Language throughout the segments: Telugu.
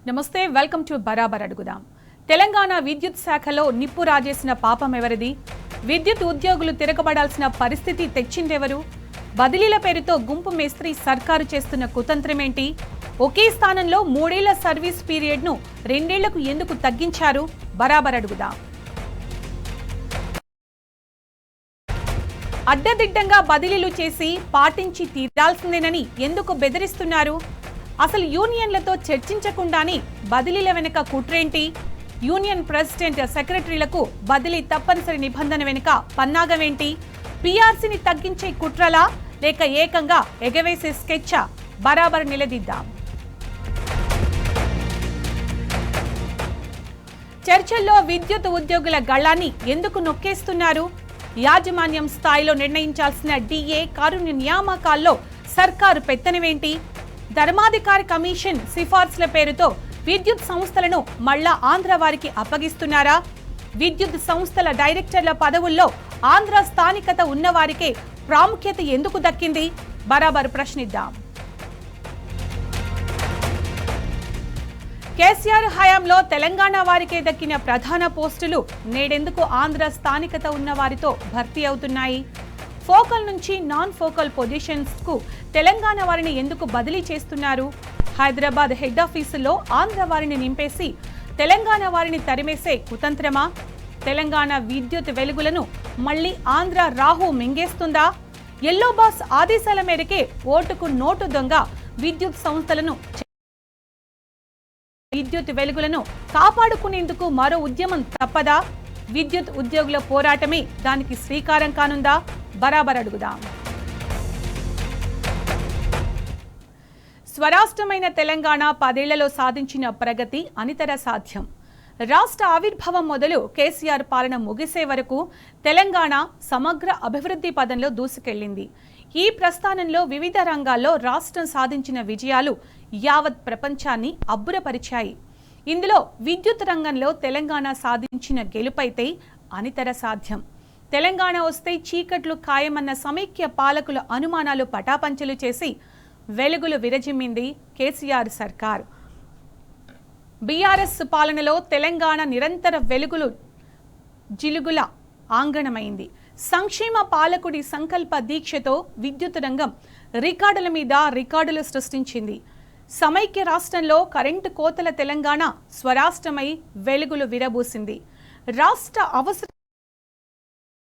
నమస్తే, వెల్కమ్ టు బరాబర్ అడుగుదాం. తెలంగాణ విద్యుత్ శాఖలో నిప్పు రాజేసిన పాపం ఎవరిది? విద్యుత్ ఉద్యోగులు తిరగబడాల్సిన పరిస్థితి తెచ్చిందెవరు? బదిలీల పేరుతో గుంపు మేస్త్రి సర్కారు చేస్తున్న కుతంత్రమేంటి? ఒకే స్థానంలో 3 ఏళ్ల సర్వీస్ పీరియడ్ను 2 ఏళ్లకు ఎందుకు తగ్గించారు? బరాబర్ అడుగుదాం. అడ్డదిడ్డంగా బదిలీలు చేసి పాటించి తీరాల్సిందేనని ఎందుకు బెదిరిస్తున్నారు? అసలు యూనియన్లతో చర్చించకుండానే బదిలీల వెనుక కుట్రేంటి? యూనియన్ ప్రెసిడెంట్, సెక్రటరీలకు బదిలీ తప్పనిసరి నిబంధన వెనుక పన్నాగమేంటి? పీఆర్సీని తగ్గించే కుట్రలా, లేక ఏకంగా ఎగవేసే స్కెచ్చా? బరాబర్ నిలదీద్దాం. చర్చల్లో విద్యుత్ ఉద్యోగుల గళాన్ని ఎందుకు నొక్కేస్తున్నారు? యాజమాన్యం స్థాయిలో నిర్ణయించాల్సిన డిఏ కారుణ్య నియామకాల్లో సర్కారు పెత్తనమేంటి? ధర్మాధికారి కమిషన్ సిఫార్సుల పేరుతో విద్యుత్ సంస్థలను మళ్లా ఆంధ్ర వారికి అప్పగిస్తున్నారా? విద్యుత్ సంస్థల డైరెక్టర్ల పదవుల్లో ఆంధ్ర స్థానికత ఉన్నవారికే ప్రాముఖ్యత ఎందుకు దక్కింది? బరాబర్ ప్రశ్నిద్దాం. కేసీఆర్ హయాంలో తెలంగాణ వారికే దక్కిన ప్రధాన పోస్టులు నేడెందుకు ఆంధ్ర స్థానికత ఉన్న వారితో భర్తీ అవుతున్నాయి? ఫోకల్ నుంచి నాన్ ఫోకల్ పొజిషన్స్ కు తెలంగాణ వారిని ఎందుకు బదిలీ చేస్తున్నారు? హైదరాబాద్ హెడ్ ఆఫీసులో ఆంధ్ర వారిని నింపేసి తెలంగాణ వారిని తరిమేసే కుతంత్రమా? తెలంగాణ విద్యుత్ వెలుగులను మళ్లీ ఆంధ్ర రాహు మింగేస్తుందా? ఎల్లో బాస్ ఆదేశాల మేరకే ఓటుకు నోటు దొంగ విద్యుత్ సంస్థలను విద్యుత్ వెలుగులను కాపాడుకునేందుకు మరో ఉద్యమం తప్పదా? విద్యుత్ ఉద్యోగుల పోరాటమే దానికి శ్రీకారం కానుందా? బరాబర్ అడుగుదాం. స్వరాష్ట్రమైన తెలంగాణ 10 ఏళ్లలో సాధించిన ప్రగతి అనితర సాధ్యం. రాష్ట్ర ఆవిర్భావం మొదలు కేసీఆర్ పాలన ముగిసే వరకు తెలంగాణ సమగ్ర అభివృద్ధి పదంలో దూసుకెళ్లింది. ఈ ప్రస్థానంలో వివిధ రంగాల్లో రాష్ట్రం సాధించిన విజయాలు యావత్ ప్రపంచాన్ని అబ్బురపరిచాయి. ఇందులో విద్యుత్ రంగంలో తెలంగాణ సాధించిన గెలుపైతే అనితర సాధ్యం. తెలంగాణ వస్తే చీకట్లు ఖాయమన్న సమైక్య పాలకుల అనుమానాలు పటాపంచలు చేసి వెలుగులు విరజిమ్మింది కేసీఆర్ సర్కార్. బీఆర్ఎస్ పాలనలో తెలంగాణ నిరంతర వెలుగులు జిలుగుల ఆంగణమైంది. సంక్షేమ పాలకుడి సంకల్ప దీక్షతో విద్యుత్ రంగం రికార్డుల మీద రికార్డులు సృష్టించింది. సమైక్య రాష్ట్రంలో కరెంటు కోతల తెలంగాణ స్వరాష్ట్రమై వెలుగులు విరబూసింది. రాష్ట్ర అవసరం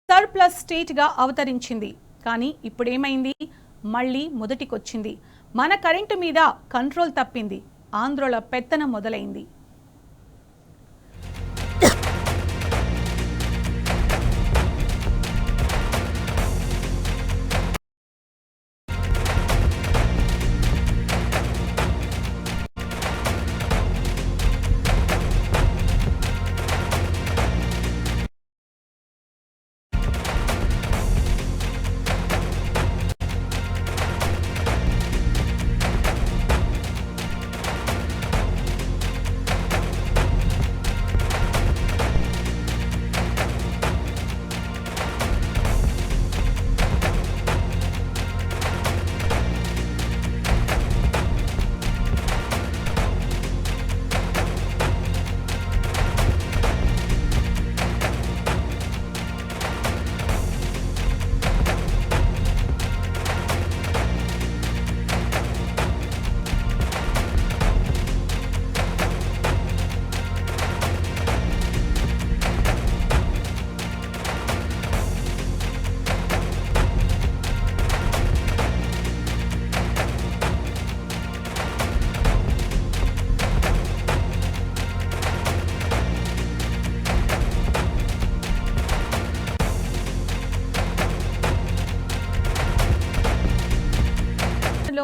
సర్ప్లస్ స్టేట్ గా అవతరించింది. కానీ ఇప్పుడేమైంది? మళ్లీ మొదటికొచ్చింది. మన కరెంటు మీద కంట్రోల్ తప్పింది. ఆంధ్రుల పెత్తనం మొదలైంది.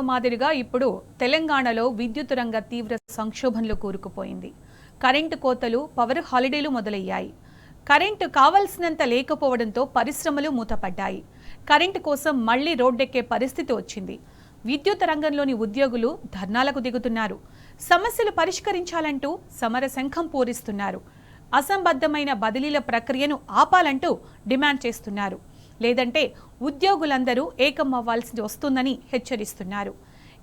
మాదిరిగా ఇప్పుడు తెలంగాణలో విద్యుత్ రంగ తీవ్ర సంక్షోభంలో కూరుకుపోయింది. కరెంటు కోతలు, పవర్ హాలిడేలు మొదలయ్యాయి. కరెంటు కావలసినంత లేకపోవడంతో పరిశ్రమలు మూతపడ్డాయి. కరెంటు కోసం మళ్లీ రోడ్డెక్కే పరిస్థితి వచ్చింది. విద్యుత్ రంగంలోని ఉద్యోగులు ధర్నాలకు దిగుతున్నారు. సమస్యలు పరిష్కరించాలంటూ సమర శంఖం పూరిస్తున్నారు. అసంబద్ధమైన బదిలీల ప్రక్రియను ఆపాలంటూ డిమాండ్ చేస్తున్నారు. లేదంటే ఉద్యోగులందరూ ఏకం అవ్వాల్సి వస్తుందని హెచ్చరిస్తున్నారు.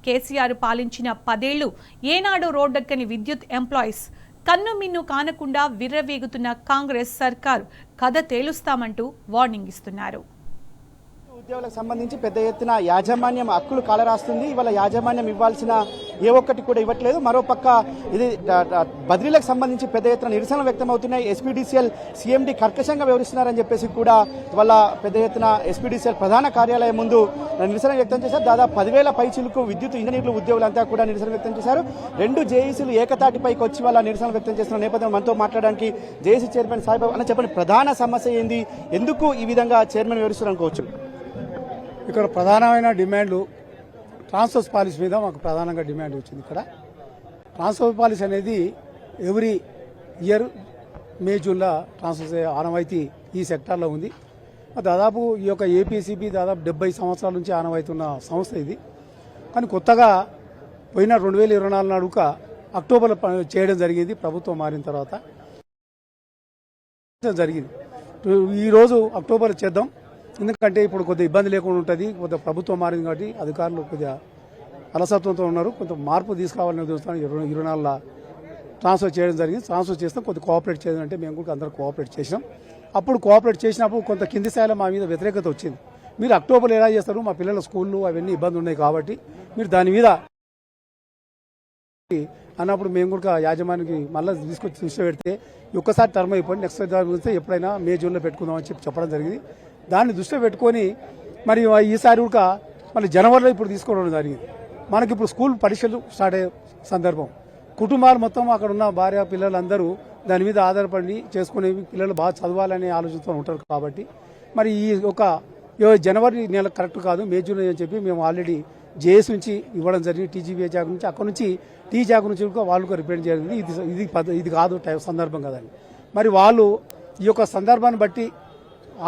కేసీఆర్ పాలించిన 10 ఏళ్లు ఏనాడు రోడ్డెక్కని విద్యుత్ ఎంప్లాయీస్ కన్ను మిన్ను కానకుండా విర్రవీగుతున్న కాంగ్రెస్ సర్కార్ కథ తేలుస్తామంటూ వార్నింగ్ ఇస్తున్నారు. ఉద్యోగులకు సంబంధించి పెద్ద ఎత్తున యాజమాన్యం హక్కులు కాలరాస్తుంది. ఇవాళ యాజమాన్యం ఇవ్వాల్సిన ఏ ఒక్కటి కూడా ఇవ్వట్లేదు. మరోపక్క ఇది బదిలీలకు సంబంధించి పెద్ద ఎత్తున నిరసనలు వ్యక్తమవుతున్నాయి. ఎస్పీడీసీఎల్ సీఎండీ కర్కశంగా వ్యవహరిస్తున్నారని చెప్పేసి కూడా ఇవాళ పెద్ద ఎత్తున ఎస్పీడీసీఎల్ ప్రధాన కార్యాలయం ముందు నిరసన వ్యక్తం చేశారు. దాదాపు 10,000 పైచిలకు విద్యుత్ ఇంజనీర్లు ఉద్యోగులంతా కూడా నిరసన వ్యక్తం చేశారు. 2 జేఏసీలు ఏకతాటిపైకి వచ్చి వాళ్ళ నిరసన వ్యక్తం చేస్తున్న నేపథ్యంలో మనతో మాట్లాడడానికి జేఏసీ చైర్మన్ సాయిబాబు అన్న చెప్పండి, ప్రధాన సమస్య ఏంది, ఎందుకు ఈ విధంగా చైర్మన్ వివరిస్తున్నారు అనుకోవచ్చు? ఇక్కడ ప్రధానమైన డిమాండ్లు ట్రాన్స్ఫర్ పాలసీ మీద మాకు ప్రధానంగా డిమాండ్ వచ్చింది. ఇక్కడ ట్రాన్స్ఫర్ పాలసీ అనేది ఎవ్రీ ఇయర్ మే జూన్లో ట్రాన్స్ఫర్ ఆనవాయితీ ఈ సెక్టార్లో ఉంది. దాదాపు ఈ యొక్క ఏపీసీబీ దాదాపు 70 సంవత్సరాల నుంచి ఆనవాయితున్న సంస్థ ఇది. కానీ కొత్తగా పోయిన 2024 నాడుక అక్టోబర్లో చేయడం జరిగింది. ప్రభుత్వం మారిన తర్వాత జరిగింది. ఈరోజు అక్టోబర్ చేద్దాం, ఎందుకంటే ఇప్పుడు కొద్దిగా ఇబ్బంది లేకుండా ఉంటుంది. కొద్దిగా ప్రభుత్వం మారింది కాబట్టి అధికారులు కొద్దిగా అలసత్వంతో ఉన్నారు. కొంత మార్పు తీసుకురావాలని ఉద్దేశంతో 24 ట్రాన్స్ఫర్ చేయడం జరిగింది. ట్రాన్స్ఫర్ చేస్తాం, కొద్దిగా కోఆపరేట్ చేయడం అంటే మేము కూడా అందరూ కోఆపరేట్ చేసినాం. అప్పుడు కోఆపరేట్ చేసినప్పుడు కొంత కింది స్థాయిలో మా మీద వ్యతిరేకత వచ్చింది. మీరు అక్టోబర్లో ఎలా చేస్తారు, మా పిల్లల స్కూళ్ళు అవన్నీ ఇబ్బంది ఉన్నాయి కాబట్టి మీరు దాని మీద అన్నప్పుడు మేము కూడా యాజమాన్యానికి మళ్ళీ తీసుకొచ్చి దృష్టి పెడితే ఒక్కసారి టర్మ్ అయిపోయింది, నెక్స్ట్ టర్మ్ ఎప్పుడైనా మే జూన్లో పెట్టుకుందామని చెప్పడం జరిగింది. దాన్ని దృష్టిలో పెట్టుకొని మరి ఈసారి కూడా మళ్ళీ జనవరిలో ఇప్పుడు తీసుకోవడం జరిగింది. మనకి ఇప్పుడు స్కూల్ పరీక్షలు స్టార్ట్ అయ్యే సందర్భం, కుటుంబాలు మొత్తం అక్కడ ఉన్న భార్య పిల్లలందరూ దాని మీద ఆధారపడి చేసుకునేవి, పిల్లలు బాగా చదవాలనే ఆలోచనతో ఉంటారు. కాబట్టి మరి ఈ ఒక జనవరి నెల కరెక్ట్ కాదు, మే జూన్ అని చెప్పి మేము ఆల్రెడీ జేఎస్ నుంచి ఇవ్వడం జరిగింది. టీజీబీఏ జాగ్ నుంచి, అక్కడ నుంచి టీ జాగ్ నుంచి కూడా వాళ్ళు రిప్రజెంట్ జరిగింది. ఇది కాదు సందర్భం కదండి. మరి వాళ్ళు ఈ యొక్క సందర్భాన్ని బట్టి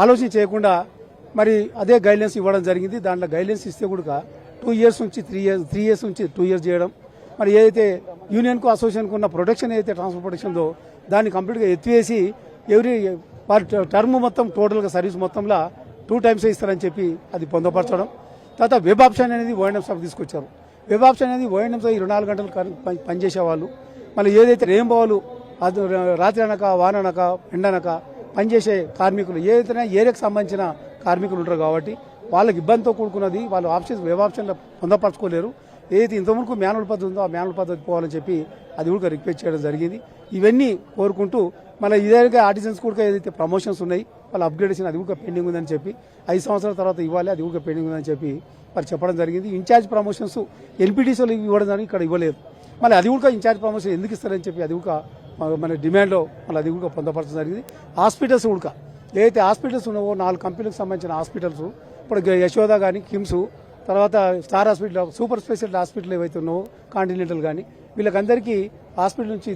ఆలోచన చేయకుండా మరి అదే గైడ్లైన్స్ ఇవ్వడం జరిగింది. దాంట్లో గైడ్లైన్స్ ఇస్తే కూడా 2 ఇయర్స్ నుంచి 3 ఇయర్స్ నుంచి 2 ఇయర్స్ చేయడం, మరి ఏదైతే యూనియన్కు అసోసియేషన్కు ఉన్న ప్రొటెక్షన్ ఏదైతే ట్రాన్స్ఫర్ ప్రొటెక్షన్దో దాన్ని కంప్లీట్గా ఎత్తివేసి ఎవ్రీ టర్మ్ మొత్తం టోటల్గా సర్వీస్ మొత్తంలో 2 టైమ్స్ ఇస్తారని చెప్పి అది పొందపరచడం. తర్వాత వెబ్ ఆప్షన్ అనేది ఓఎన్ఎం స్టాఫ్ తీసుకొచ్చారు. వెబ్ ఆప్షన్ అనేది ఓఎన్ఎంతో 24 గంటలు పనిచేసేవాళ్ళు, మళ్ళీ ఏదైతే రేంబావులు అది రాత్రి అనక వాన అనక ఎండనక పనిచేసే కార్మికులు ఏదైతే ఏరియాకి సంబంధించిన కార్మికులు ఉంటారు కాబట్టి వాళ్ళకి ఇబ్బందితో కూడుకున్నది. వాళ్ళు వెబ్ ఆప్షన్లో పొందపరచుకోలేరు. ఏదైతే ఇంతవరకు మాన్యువల్ పద్ధతి ఉందో ఆ మాన్యువల్ పద్ధతి పోవాలని చెప్పి అది కూడా రిక్వెస్ట్ చేయడం జరిగింది. ఇవన్నీ కోరుకుంటూ మళ్ళీ ఇదే ఆర్టిజన్స్ కూడా ఏదైతే ప్రమోషన్స్ ఉన్నాయి వాళ్ళు అప్గ్రేడేషన్ అది కూడా పెండింగ్ ఉందని చెప్పి 5 సంవత్సరాల తర్వాత ఇవ్వాలి, అది కూడా పెండింగ్ ఉందని చెప్పి మరి చెప్పడం జరిగింది. ఇన్ఛార్జ్ ప్రమోషన్స్ ఎన్పీటీసీలు ఇవ్వడం జరిగింది, ఇక్కడ ఇవ్వలేదు. మళ్ళీ అది కూడా ఇన్ఛార్జ్ ప్రమోషన్ ఎందుకు ఇస్తారని చెప్పి అది కూడా మన డిమాండ్లో మళ్ళీ అది కూడా పొందపరచడం జరిగింది. హాస్పిటల్స్ కూడా ఏదైతే హాస్పిటల్స్ ఉన్నావో 4 కంపెనీలకు సంబంధించిన హాస్పిటల్స్ ఇప్పుడు యశోద కానీ, కిమ్స్, తర్వాత star hospital, super speciality hospital ఏవైతే ఉన్నావో కాంటినెంటల్ కానీ వీళ్ళకందరికీ హాస్పిటల్ నుంచి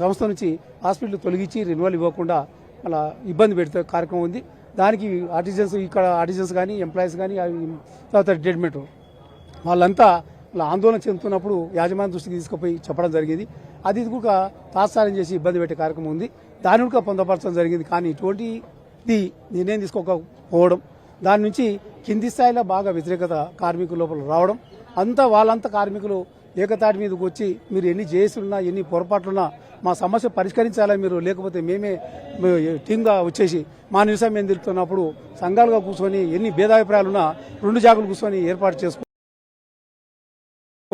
సంస్థ నుంచి హాస్పిటల్ తొలగించి రెన్యువల్ ఇవ్వకుండా అలా ఇబ్బంది పెడితే కార్యక్రమం ఉంది. దానికి ఆర్టిజన్స్ ఇక్కడ ఆర్టిజన్స్ కానీ ఎంప్లాయీస్ కానీ తర్వాత రిటైర్మెంట్ వాళ్ళంతా అలా ఆందోళన చెందుతున్నప్పుడు యాజమాన్య దృష్టికి తీసుకుపోయి చెప్పడం జరిగింది. అది కూడా తాత్సారం చేసి ఇబ్బంది పెట్టే కార్యక్రమం ఉంది, దాన్ని కూడా పొందపరచడం జరిగింది. కానీ ఇటువంటిది నిర్ణయం తీసుకోకపోవడం, దాని నుంచి కింది స్థాయిలో బాగా వ్యతిరేకత కార్మికుల లోపల రావడం, వాళ్ళంతా కార్మికులు ఏకతాటి మీదకి వచ్చి మీరు ఎన్ని జేసులున్నా ఎన్ని పొరపాట్లున్నా మా సమస్య పరిష్కరించాలా మీరు, లేకపోతే మేమే టీమ్గా వచ్చేసి మా నిరసన మేము తిరుగుతున్నప్పుడు సంఘాలుగా కూర్చొని ఎన్ని భేదాభిప్రాయాలున్నా 2 జాగులు కూర్చొని ఏర్పాటు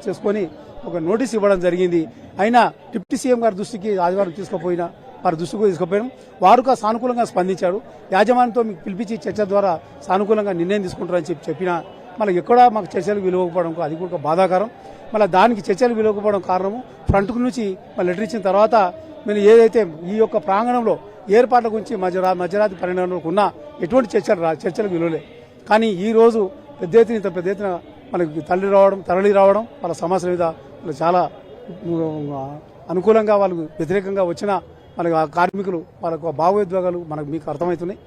చేసుకొని ఒక నోటీస్ ఇవ్వడం జరిగింది. అయినా డిప్యూటీ సీఎం గారి దృష్టికి ఆదివారం తీసుకుపోయినా వారి దృష్టికి తీసుకుపోయినాం, వారు సానుకూలంగా స్పందించారు. యాజమాన్యంతో మీకు పిలిపించి చర్చ ద్వారా సానుకూలంగా నిర్ణయం తీసుకుంటారని చెప్పినా మళ్ళీ ఎక్కడా మాకు చర్చలు విలువకపోవడం అది కూడా బాధాకరం. మళ్ళీ దానికి చర్చలు విలువకపోవడం కారణము ఫ్రంట్ నుంచి మళ్ళీ లెటర్ ఇచ్చిన తర్వాత మేము ఏదైతే ఈ యొక్క ప్రాంగణంలో ఏర్పాట్ల గురించి మధ్యరాత్రి 12 ఉన్న ఎటువంటి చర్చలు విలువలే. కానీ ఈ రోజు పెద్ద ఎత్తున మనకి తరలి రావడం వాళ్ళ సమస్యల మీద చాలా అనుకూలంగా వాళ్ళు వ్యతిరేకంగా వచ్చిన మనకు ఆ కార్మికులు వాళ్ళకు భావోద్వేగాలు మీకు అర్థమవుతున్నాయి.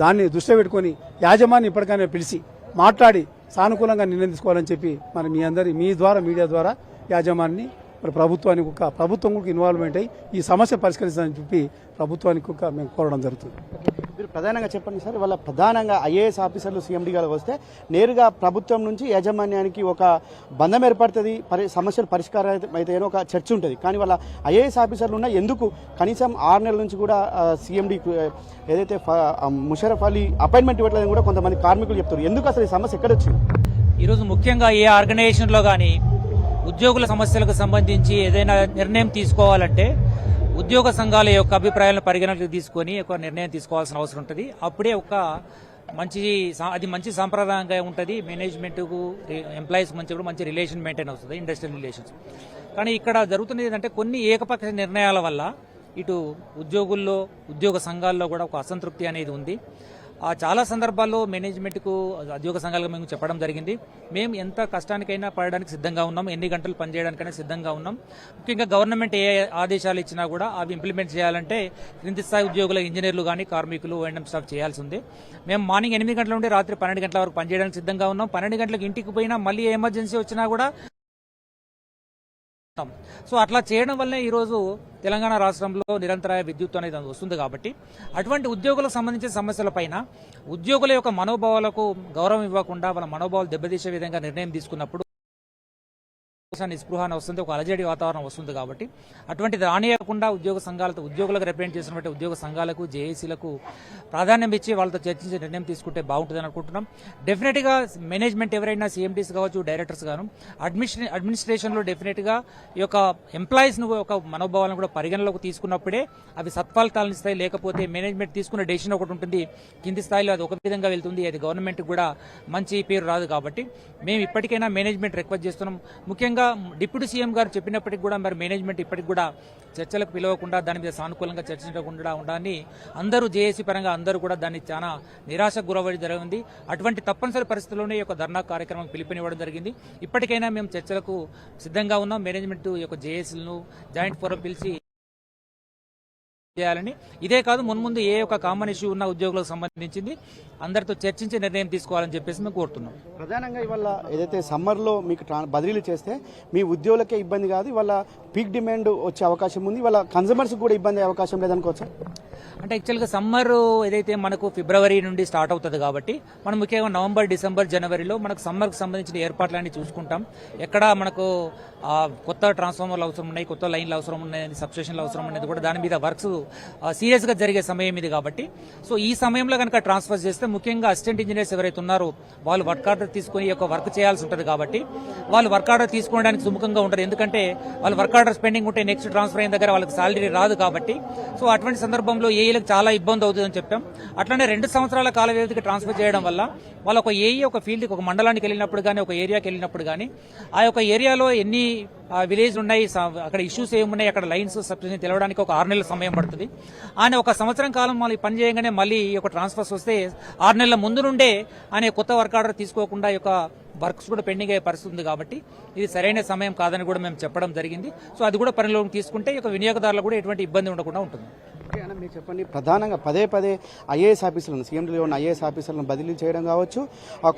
దాన్ని దృష్టిలో పెట్టుకొని యాజమాన్యం ఇప్పటికైనా పిలిచి మాట్లాడి సానుకూలంగా నిర్ణయం తీసుకోవాలని చెప్పి మీ ద్వారా మీడియా ద్వారా యాజమాన్యాన్ని మరి ప్రభుత్వం కూడా ఇన్వాల్వ్మెంట్ అయ్యి ఈ సమస్య పరిష్కరించాలని చెప్పి ప్రభుత్వానికి మేము కోరడం జరుగుతుంది. మీరు ప్రధానంగా చెప్పండి సార్, ఇవాళ ప్రధానంగా ఐఏఎస్ ఆఫీసర్లు సీఎండీగా వస్తే నేరుగా ప్రభుత్వం నుంచి యాజమాన్యానికి ఒక బంధం ఏర్పడుతుంది, సమస్యలు పరిష్కారం అయితే ఒక చర్చ ఉంటుంది. కానీ వాళ్ళ ఐఏఎస్ ఆఫీసర్లు ఉన్న ఎందుకు కనీసం 6 నెలల నుంచి కూడా సీఎండీ ఏదైతే ముషరఫ్ అలీ అపాయింట్మెంట్ ఇవ్వట్లేదని కూడా కొంతమంది కార్మికులు చెప్తారు. ఎందుకు అసలు ఈ సమస్య ఎక్కడ వచ్చింది? ఈరోజు ముఖ్యంగా ఏ ఆర్గనైజేషన్లో కానీ ఉద్యోగుల సమస్యలకు సంబంధించి ఏదైనా నిర్ణయం తీసుకోవాలంటే ఉద్యోగ సంఘాల యొక్క అభిప్రాయాలను పరిగణలోకి తీసుకొని ఒక నిర్ణయం తీసుకోవాల్సిన అవసరం ఉంటుంది. అప్పుడే అది మంచి సాంప్రదాయంగా ఉంటుంది. మేనేజ్మెంట్కు ఎంప్లాయీస్ మంచి రిలేషన్ మెయింటైన్ అవుతుంది, ఇండస్ట్రియల్ రిలేషన్స్. కానీ ఇక్కడ జరుగుతున్నది ఏంటంటే కొన్ని ఏకపక్ష నిర్ణయాల వల్ల ఇటు ఉద్యోగుల్లో ఉద్యోగ సంఘాల్లో కూడా ఒక అసంతృప్తి అనేది ఉంది. చాలా సందర్భాల్లో మేనేజ్మెంట్కు ఉద్యోగ సంఘాలుగా మేము చెప్పడం జరిగింది, మేము ఎంత కష్టానికైనా పడడానికి సిద్ధంగా ఉన్నాం, ఎన్ని గంటలు పనిచేయడానికైనా సిద్ధంగా ఉన్నాం. ముఖ్యంగా గవర్నమెంట్ ఏ ఆదేశాలు ఇచ్చినా కూడా అవి ఇంప్లిమెంట్ చేయాలంటే క్రింది స్థాయి ఉద్యోగుల ఇంజనీర్లు కానీ కార్మికులు ఓఎండ్ఎం స్టాఫ్ చేయాల్సి ఉంది. మేము మార్నింగ్ 8 గంటల నుండి రాత్రి 12 గంటల వరకు పనిచేయడానికి సిద్ధంగా ఉన్నాం. 12 గంటలకు ఇంటికి పోయినా మళ్ళీ ఎమర్జెన్సీ వచ్చినా కూడా. సో అట్లా చేయడం వల్లే ఈరోజు తెలంగాణ రాష్ట్రంలో నిరంతరాయ విద్యుత్ అనేది వస్తుంది. కాబట్టి అటువంటి ఉద్యోగులకు సంబంధించిన సమస్యలపైన ఉద్యోగుల యొక్క మనోభావాలకు గౌరవం ఇవ్వకుండా వాళ్ళ మనోభావాలు దెబ్బతీసే విధంగా నిర్ణయం తీసుకున్నప్పుడు నిస్పృహ వస్తుంది, ఒక అలజడి వాతావరణం వస్తుంది. కాబట్టి అటువంటిది రానియకుండా ఉద్యోగ సంఘాలతో ఉద్యోగులకు రిప్రజెంట్ చేసినటువంటి ఉద్యోగ సంఘాలకు జేఏసీలకు ప్రాధాన్యం ఇచ్చి వాళ్ళతో చర్చించి నిర్ణయం తీసుకుంటే బాగుంటుందని అనుకుంటున్నాం. డెఫినెట్గా మేనేజ్మెంట్ ఎవరైనా సీఎండీస్ కావచ్చు, డైరెక్టర్స్ గాను అడ్మినిస్ట్రేషన్లో డెఫినెట్గా ఈ యొక్క ఎంప్లాయీస్ను ఒక మనోభావాలను కూడా పరిగణలోకి తీసుకున్నప్పుడే అవి సత్ఫలితాలను ఇస్తాయి. లేకపోతే మేనేజ్మెంట్ తీసుకున్న డెసిషన్ ఒకటి ఉంటుంది, కింది స్థాయిలో అది ఒక విధంగా వెళ్తుంది, అది గవర్నమెంట్ కూడా మంచి పేరు రాదు. కాబట్టి మేము ఇప్పటికైనా మేనేజ్మెంట్ రిక్వెస్ట్ చేస్తున్నాం. ముఖ్యంగా డిప్యూటీ సీఎం గారు చెప్పినప్పటికీ కూడా మరి మేనేజ్మెంట్ ఇప్పటికి కూడా చర్చలకు పిలవకుండా దాని మీద సానుకూలంగా చర్చించకుండా ఉండాలని అందరూ జేఏసీ పరంగా అందరూ కూడా దాన్ని చాలా నిరాశకు గురవ్వడం జరిగింది. అటువంటి తప్పనిసరి పరిస్థితుల్లోనే ఈ యొక్క ధర్నా కార్యక్రమం పిలుపునివ్వడం జరిగింది. ఇప్పటికైనా మేము చర్చలకు సిద్ధంగా ఉన్నాం. మేనేజ్మెంట్ యొక్క జేఏసీలను జాయింట్ ఫోరం పిలిచి చేయాలని, ఇదే కాదు మున్ముందు ఏ ఒక కామన్ ఇష్యూ ఉన్న ఉద్యోగులకు సంబంధించింది అందరితో చర్చించి నిర్ణయం తీసుకోవాలని చెప్పేసి మేము కోరుతున్నాం. ప్రధానంగా ఇవాళ ఏదైతే సమ్మర్లో మీకు బదిలీలు చేస్తే మీ ఉద్యోగులకే ఇబ్బంది కాదు, ఇవాళ పీక్ డిమాండ్ వచ్చే అవకాశం ఉంది, వాళ్ళ కన్సూమర్స్ కూడా ఇబ్బంది అయ్యే అవకాశం లేదనుకోవచ్చా? అంటే యాక్చువల్గా సమ్మర్ ఏదైతే మనకు ఫిబ్రవరి నుండి స్టార్ట్ అవుతుంది కాబట్టి మనం ముఖ్యంగా నవంబర్, డిసెంబర్, జనవరిలో మనకు సమ్మర్కి సంబంధించిన ఏర్పాట్లన్నీ చూసుకుంటాం. ఎక్కడ మనకు కొత్త ట్రాన్స్ఫార్మర్లు అవసరం ఉన్నాయి, కొత్త లైన్లు అవసరం ఉన్నాయి, సబ్స్టేషన్లు అవసరం అనేది కూడా దాని మీద వర్క్స్ సీరియస్గా జరిగే సమయం ఇది. కాబట్టి సో ఈ సమయంలో కనుక ట్రాన్స్ఫర్ చేస్తే ముఖ్యంగా అసిస్టెంట్ ఇంజనీర్స్ ఎవరైతే ఉన్నారో వాళ్ళు వర్క్ ఆర్డర్ తీసుకుని యొక్క వర్క్ చేయాల్సి ఉంటుంది. కాబట్టి వాళ్ళు వర్క్ ఆర్డర్ తీసుకోవడానికి సుముఖంగా ఉంటారు, ఎందుకంటే వాళ్ళు వర్క్ ఆర్డర్స్ పెండింగ్ ఉంటే నెక్స్ట్ ట్రాన్స్ఫర్ అయిన దగ్గర వాళ్ళకి సాలరీ రాదు. కాబట్టి సో అటువంటి సందర్భంలో ఏఈలకు చాలా ఇబ్బంది అవుతుందని చెప్పాం. అట్లనే 2 సంవత్సరాల కాల వ్యవధికి ట్రాన్స్ఫర్ చేయడం వల్ల వాళ్ళ ఒక ఏఈ ఒక ఫీల్డ్కి ఒక మండలానికి వెళ్ళినప్పుడు కానీ ఒక ఏరియాకి వెళ్ళినప్పుడు కానీ ఆ యొక్క ఏరియాలో ఎన్ని విలేజ్ ఉన్నాయి, అక్కడ ఇష్యూస్ ఏమున్నాయి, అక్కడ లైన్స్ సబ్స్టేషన్ తెలవడానికి ఒక 6 నెలల సమయం పడుతుంది. ఆయన ఒక సంవత్సరం కాలం మళ్ళీ పని చేయగానే మళ్ళీ ఒక ట్రాన్స్ఫర్స్ వస్తే 6 నెలల ముందు నుండే ఆయన కొత్త వర్క్ ఆర్డర్ తీసుకోకుండా యొక్క వర్క్స్ కూడా పెండింగ్ అయ్యే పరిస్థితి ఉంది. కాబట్టి ఇది సరైన సమయం కాదని కూడా మేము చెప్పడం జరిగింది. సో అది కూడా పరిలోకి తీసుకుంటే ఈ యొక్క వినియోగదారులకు కూడా ఎటువంటి ఇబ్బంది ఉండకుండా ఉంటుంది. మీరు చెప్పండి, ప్రధానంగా పదే ఐఏఎస్ ఆఫీసర్లను సీఎండీలో ఉన్న ఐఏఎస్ ఆఫీసర్లను బదిలీ చేయడం కావచ్చు,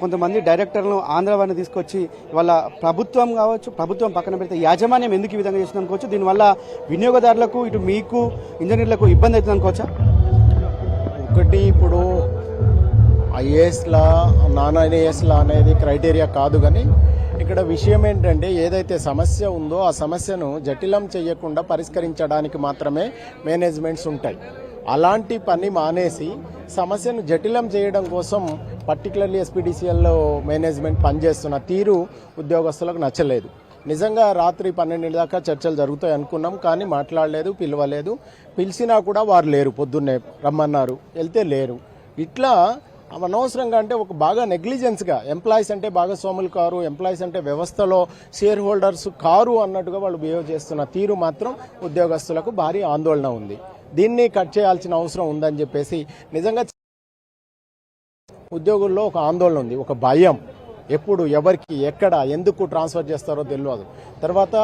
కొంతమంది డైరెక్టర్లను ఆంధ్రవారిని తీసుకొచ్చి వాళ్ళ ప్రభుత్వం కావచ్చు, ప్రభుత్వం పక్కన పెడితే యాజమాన్యం ఎందుకు ఈ విధంగా చేస్తుంది అనుకోవచ్చు, దీనివల్ల వినియోగదారులకు ఇటు మీకు ఇంజనీర్లకు ఇబ్బంది అవుతుంది అనుకోవచ్చా? ఒకటి, ఇప్పుడు ఐఏఎస్లా నాన్ ఐఏఎస్లా అనేది క్రైటీరియా కాదు, కానీ ఇక్కడ విషయం ఏంటంటే ఏదైతే సమస్య ఉందో ఆ సమస్యను జటిలం చేయకుండా పరిష్కరించడానికి మాత్రమే మేనేజ్మెంట్స్ ఉంటాయి. అలాంటి పని మానేసి సమస్యను జటిలం చేయడం కోసం పర్టికులర్లీ ఎస్పీడీసీఎల్లో మేనేజ్మెంట్ పనిచేస్తున్న తీరు ఉద్యోగస్తులకు నచ్చలేదు. నిజంగా రాత్రి 12 దాకా చర్చలు జరుగుతాయి అనుకున్నాం, కానీ మాట్లాడలేదు, పిలవలేదు. పిలిచినా కూడా వారు లేరు, పొద్దున్నే రమ్మన్నారు, వెళ్తే లేరు. ఇట్లా అనవసరంగా అంటే ఒక బాగా నెగ్లిజెన్స్గా ఎంప్లాయీస్ అంటే భాగస్వాములు కారు, ఎంప్లాయీస్ అంటే వ్యవస్థలో షేర్ హోల్డర్స్ కారు అన్నట్టుగా వాళ్ళు బిహేవ్ చేస్తున్న తీరు మాత్రం ఉద్యోగస్తులకు భారీ ఆందోళన ఉంది. దీన్ని కట్ చేయాల్సిన అవసరం ఉందని చెప్పేసి నిజంగా ఉద్యోగుల్లో ఒక ఆందోళన ఉంది, ఒక భయం. ఎప్పుడు ఎవరికి ఎక్కడ ఎందుకు ట్రాన్స్ఫర్ చేస్తారో తెలియదు. తర్వాత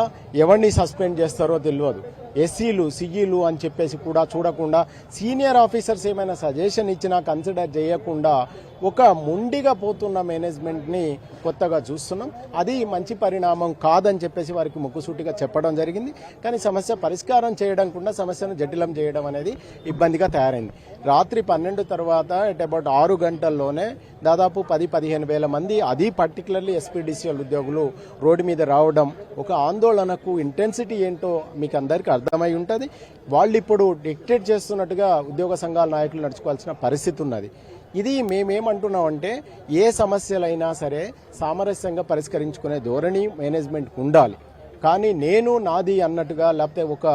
ఎవరిని సస్పెండ్ చేస్తారో తెలియదు. ఎస్సీలు సిఈలు అని చెప్పేసి కూడా చూడకుండా సీనియర్ ఆఫీసర్స్ ఏమైనా సజెషన్ ఇచ్చినా కన్సిడర్ చేయకుండా ఒక మొండిగా పోతున్న మేనేజ్మెంట్ని కొత్తగా చూస్తున్నాం. అది మంచి పరిణామం కాదని చెప్పేసి వారికి ముక్కుసూటిగా చెప్పడం జరిగింది. కానీ సమస్య పరిష్కారం చేయడం కూడా సమస్యను జటిలం చేయడం అనేది ఇబ్బందిగా తయారైంది. రాత్రి 12 తర్వాత ఎట్ అబౌట్ 6 గంటల్లోనే దాదాపు 10-15 వేల మంది, అది పర్టికులర్లీ ఎస్పీడీసీఎల్ ఉద్యోగులు రోడ్డు మీద రావడం, ఒక ఆందోళనకు ఇంటెన్సిటీ ఏంటో మీకు అందరికీ అర్థమై ఉంటుంది. వాళ్ళు ఇప్పుడు డిక్టేట్ చేస్తున్నట్టుగా ఉద్యోగ సంఘాల నాయకులు నడుచుకోవాల్సిన పరిస్థితి ఉన్నది. ఇది మేమేమంటున్నామంటే ఏ సమస్యలైనా సరే సామరస్యంగా పరిష్కరించుకునే ధోరణి మేనేజ్మెంట్కి ఉండాలి. కానీ నేను నాది అన్నట్టుగా, లేకపోతే